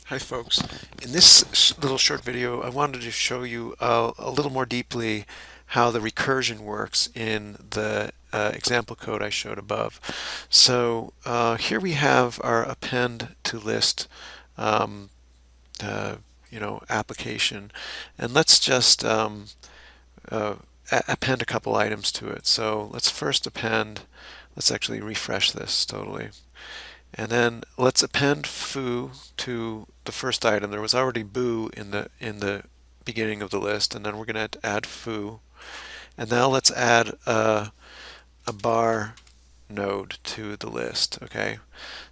Hi folks. In this little short video I wanted to show you a little more deeply how the recursion works in the example code I showed above. So here we have our append to list uh, application, and let's just append a couple items to it. So let's first append, let's actually refresh this totally. And then let's append foo to the first item. There was already boo in the beginning of the list, and then we're going to add foo. And now let's add a bar node to the list. Okay.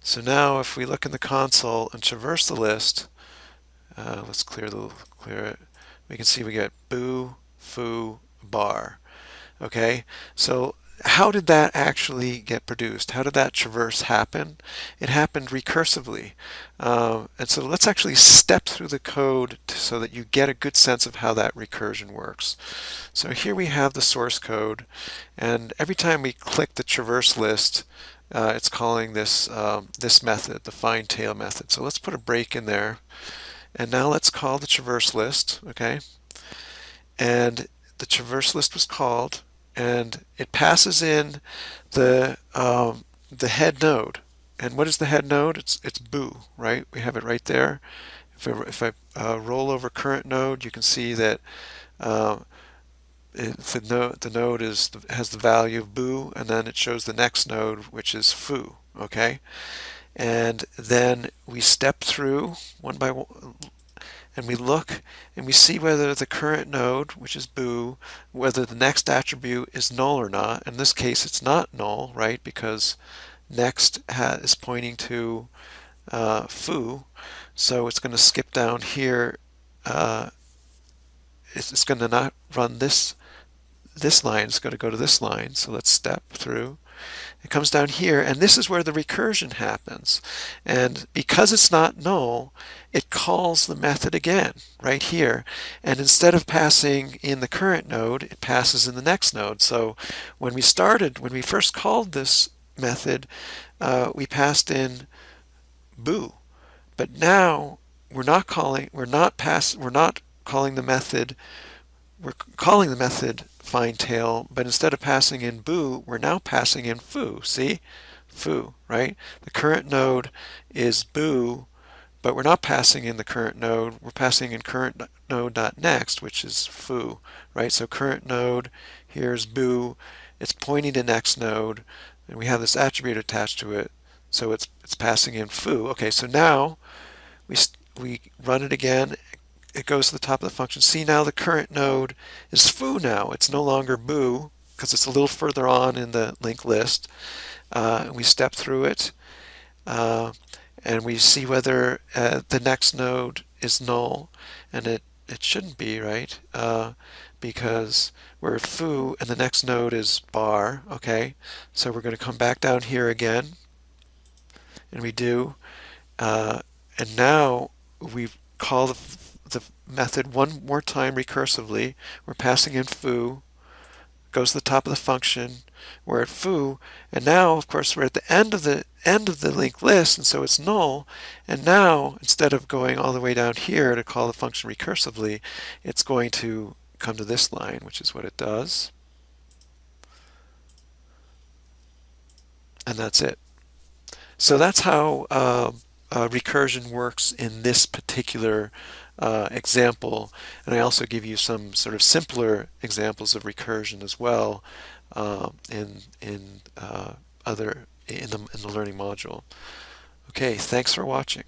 So now if we look in the console and traverse the list, let's clear it. We can see we get boo, foo, bar. Okay. So how did that actually get produced? How did that traverse happen? It happened recursively. And so let's actually step through the code so that you get a good sense of how that recursion works. So here we have the source code, and every time we click the traverse list, it's calling this this method, the find tail method. So let's put a break in there, and now let's call the traverse list. Okay, and the traverse list was called, and it passes in the head node. And what is the head node? It's boo, right? We have it right there. If I roll over current node, you can see that uh, the node has the value of boo, and then it shows the next node, which is foo. Okay, and then we step through one by one, and we look and we see whether the current node, which is boo, whether the next attribute is null or not. In this case, it's not null, right? Because next is pointing to foo, so it's going to skip down here. It's going to not run this line. It's going to go to this line. So let's step through. It comes down here, and this is where the recursion happens. And because it's not null, it calls the method again right here. And instead of passing in the current node, it passes in the next node. So when we first called this method, we passed in boo. But now we're not calling the method. We're calling the method find tail, but instead of passing in boo, we're now passing in foo. See? Foo, right? The current node is boo, but we're not passing in the current node. We're passing in current node.next, which is foo, right? So current node, here's boo. It's pointing to next node, and we have this attribute attached to it, so it's passing in foo. Okay, so now we run it again. It goes to the top of the function. See, now the current node is foo now. It's no longer boo because it's a little further on in the linked list. We step through it, and we see whether the next node is null, and it shouldn't be, right? Because we're at foo and the next node is bar. Okay, so we're going to come back down here again, and we do, and now we call the method one more time recursively. We're passing in foo, goes to the top of the function. We're at foo, and now of course we're at the end of the linked list, and so it's null. And now instead of going all the way down here to call the function recursively, it's going to come to this line, which is what it does. And that's it. So that's how recursion works in this particular example, and I also give you some sort of simpler examples of recursion as well in the learning module. Okay, thanks for watching.